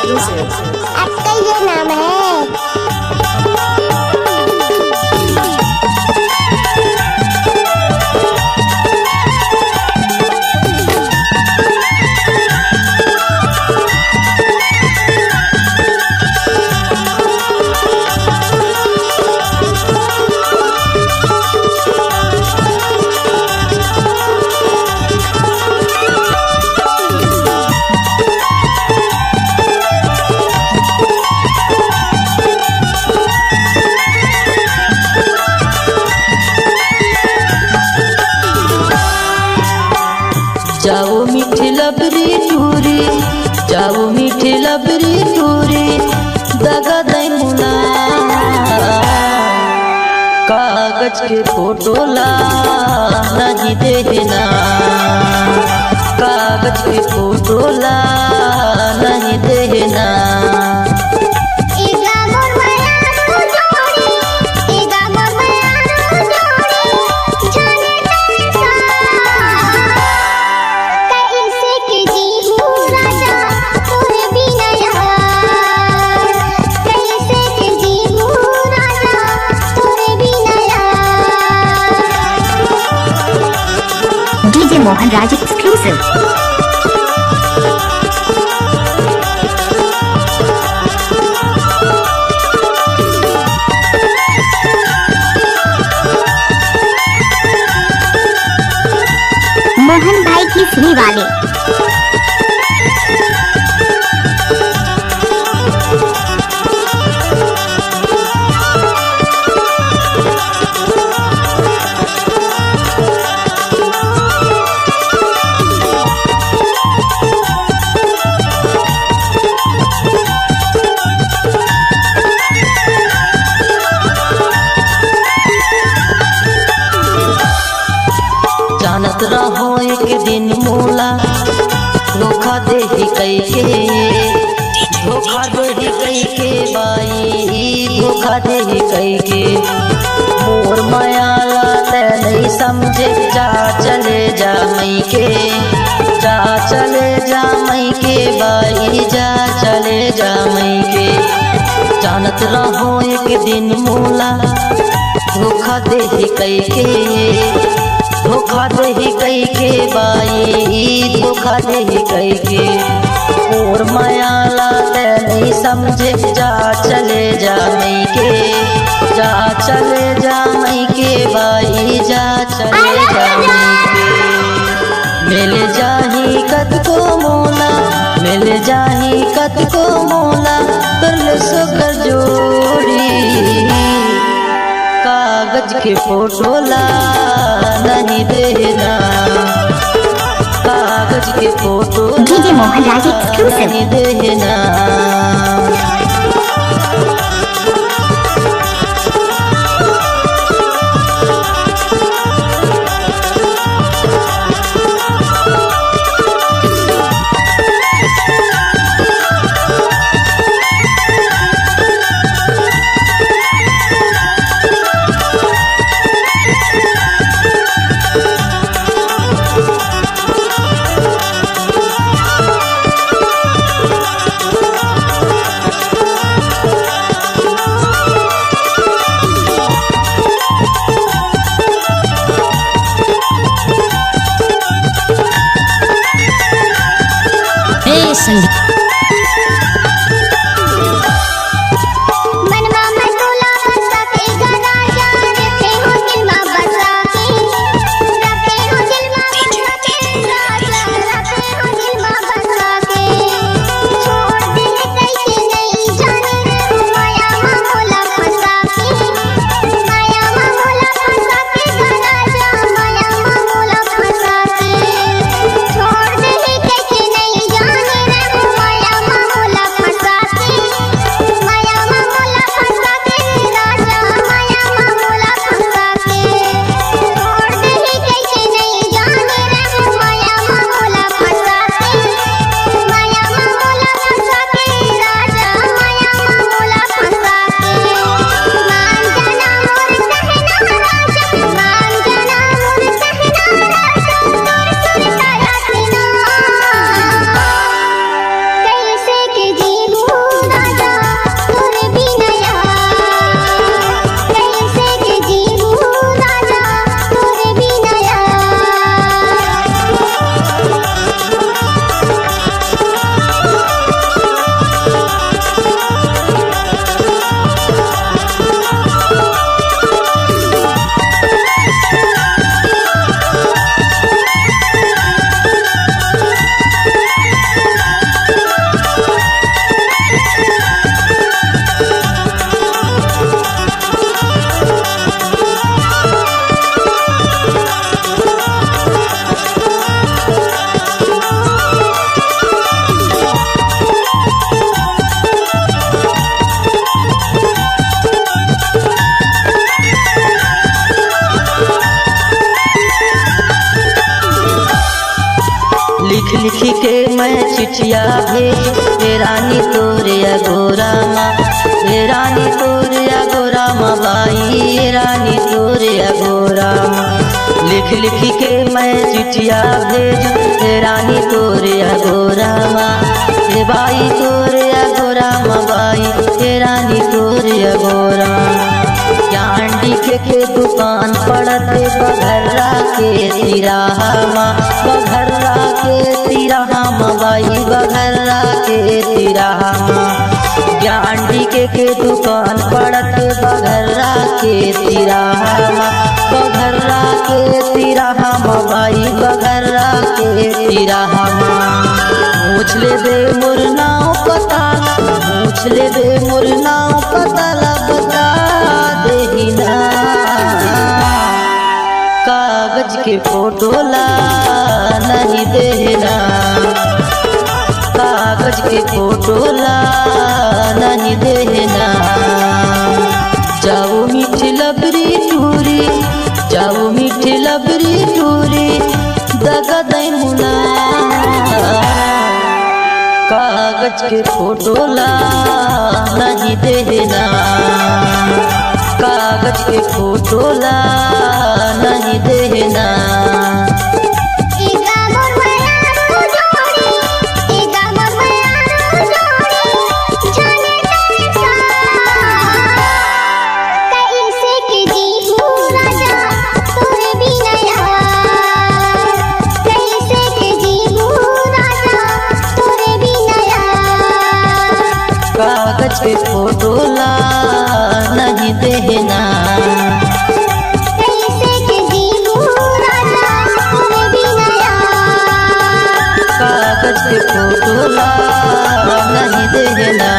exclusive. आपका ये नाम है। जाओ मीठी लबरी टूरी, जाओ मीठी लबरी टूरी, दगा दई मुला कागज के फोटो ला नहीं देना, कागज के फोटो ला नहीं देना। DJ मोहन राज exclusive. मोहन भाई की श्री वाले। जानत रहो एक दिन मोला धोखा दे ही कई के, धोखा दे ही कई के बाई, धोखा दे ही कई के। मोर मायाला ते नहीं समझे, जा चले जा मई के, जा चले जा मई के बाई, जा चले जा मई के। जानत रहो एक दिन मोला धोखा दे ही कई के, धोखा दे ही कई के बाई, धोखा दे ही कई के। और मायाला ते नहीं समझे, जा चले जा मई के, जा चले जा मई के बाई, जा चले जा मई के। मिल जाही कद को मोला, मिल जाही कद को मोला, कर सो जोड़ी कागज के फोटो ला नहीं देना, कागज के फोटो DJ मोहन राज exclusive. नहीं देना। संगीत लिख लिख के मैं चिट्ठिया भेज हे रानी तोरे अगोरा माँ, हे रानी तोरे अगोरा माँ बाई, हे रानी तोरे अगोरा माँ। लिख लिख के मैं चिट्ठिया भेज हे रानी तोरे अगोरा माँ, हे बाई तोरे अगोरा माँ बाई, हे रानी तोरे अगोरा। चांदी के दुकान पड़ते बघर्रा के तिराहा माँ, बघर्रा के तिराहा माँ बाई, बघर्रा के तिराहा माँ। चांदी के दुकान पड़ते बघर्रा के तिराहा माँ, बघर्रा के तिराहा माँ बाई, बघर्रा के तिराहा माँ। पूछ ले दे मोर नाव पता, पूछ ले दे मोर नाव पता ला बता देही ना। कागज के फोटो ला नहीं देना, कागज के फोटो ला नहीं देना। जाओ मीठी लबरी टूरी, जाओ मीठी लबरी टूरी दगा दई मुना। कागज के फोटो ला नहीं देना, कागज के फोटो ला नहीं देना। कागज के फोटो ला नहीं देना, कागज के फोटो ला नहीं देना।